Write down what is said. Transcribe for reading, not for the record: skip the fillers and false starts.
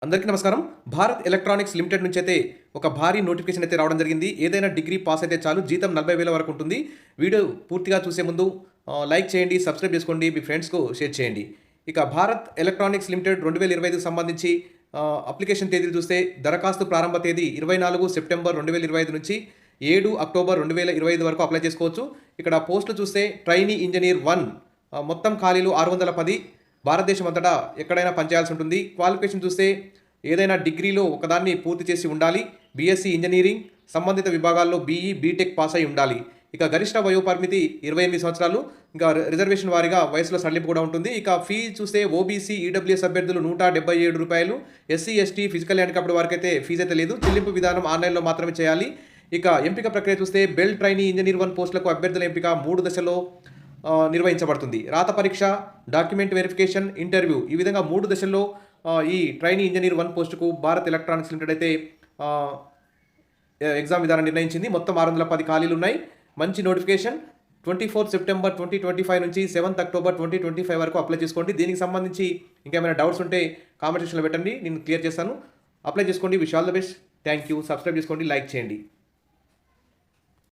అందరికీ నమస్కారం. Bharat electronics limited నుంచి అయితే ఒక భారీ నోటిఫికేషన్ అయితే రావడం జరిగింది. ఏదైనా డిగ్రీ పాస్ అయితే చాలు, జీతం 40,000 వరకు ఉంటుంది. వీడియో పూర్తిగా చూసే ముందు లైక్ చేయండి, సబ్స్క్రైబ్ చేసుకోండి, మీ ఫ్రెండ్స్కు షేర్ చేయండి. ఇక భారత్ ఎలక్ట్రానిక్స్ లిమిటెడ్ 2025కి సంబంధించి అప్లికేషన్ తేదీలు చూస్తే దరఖాస్తు ప్రారంభ తేదీ 24 సెప్టెంబర్ 2025 నుంచి 7 అక్టోబర్ 2025 వరకు అప్లై చేసుకోవచ్చు. ఇక్కడ పోస్టులు చూస్తే ట్రైనీ ఇంజనీర్ 1 మొత్తం ఖాళీలు 610. భారతదేశం అంతటా ఎక్కడైనా పనిచేయాల్సి ఉంటుంది. క్వాలిఫికేషన్ చూస్తే ఏదైనా డిగ్రీలో ఒకదాన్ని పూర్తి చేసి ఉండాలి. బీఎస్సీ ఇంజనీరింగ్ సంబంధిత విభాగాల్లో బీఈ బీటెక్ పాస్ అయి ఉండాలి. ఇక గరిష్ట వయోపరిమితి 28 సంవత్సరాలు. ఇంకా రిజర్వేషన్ వారీగా వయసులో సడలింపు కూడా ఉంటుంది. ఇక ఫీజు చూస్తే ఓబీసీ ఈడబ్ల్యూఎస్ అభ్యర్థులు ₹177, ఎస్సీ ఎస్టీ ఫిజికల్ హ్యాండిక్యాప్డ్ వారికి అయితే ఫీజు అయితే లేదు. చెల్లింపు విధానం ఆన్లైన్లో మాత్రమే చేయాలి. ఇక ఎంపిక ప్రక్రియ చూస్తే బెల్ ట్రైనీ ఇంజనీర్ 1 పోస్టులకు అభ్యర్థుల ఎంపిక 3 దశల్లో నిర్వహించబడుతుంది. రాత పరీక్ష, డాక్యుమెంట్ వెరిఫికేషన్, ఇంటర్వ్యూ, ఈ విధంగా 3 దశల్లో ఈ ట్రైనీ ఇంజనీర్ 1 పోస్టుకు భారత్ ఎలక్ట్రానిక్స్ లిమిటెడ్ అయితే ఎగ్జామ్ విధానం నిర్ణయించింది. మొత్తం 610 ఖాళీలు ఉన్నాయి. మంచి నోటిఫికేషన్. 24 సెప్టెంబర్ 2025 నుంచి 7 అక్టోబర్ 2025 వరకు అప్లై చేసుకోండి. దీనికి సంబంధించి ఇంకేమైనా డౌట్స్ ఉంటే కామెంట్ సెక్షన్లో పెట్టండి, నేను క్లియర్ చేస్తాను. అప్లై చేసుకోండి. Wish all the best. Thank you. Subscribe చేసుకోండి, లైక్ చేయండి.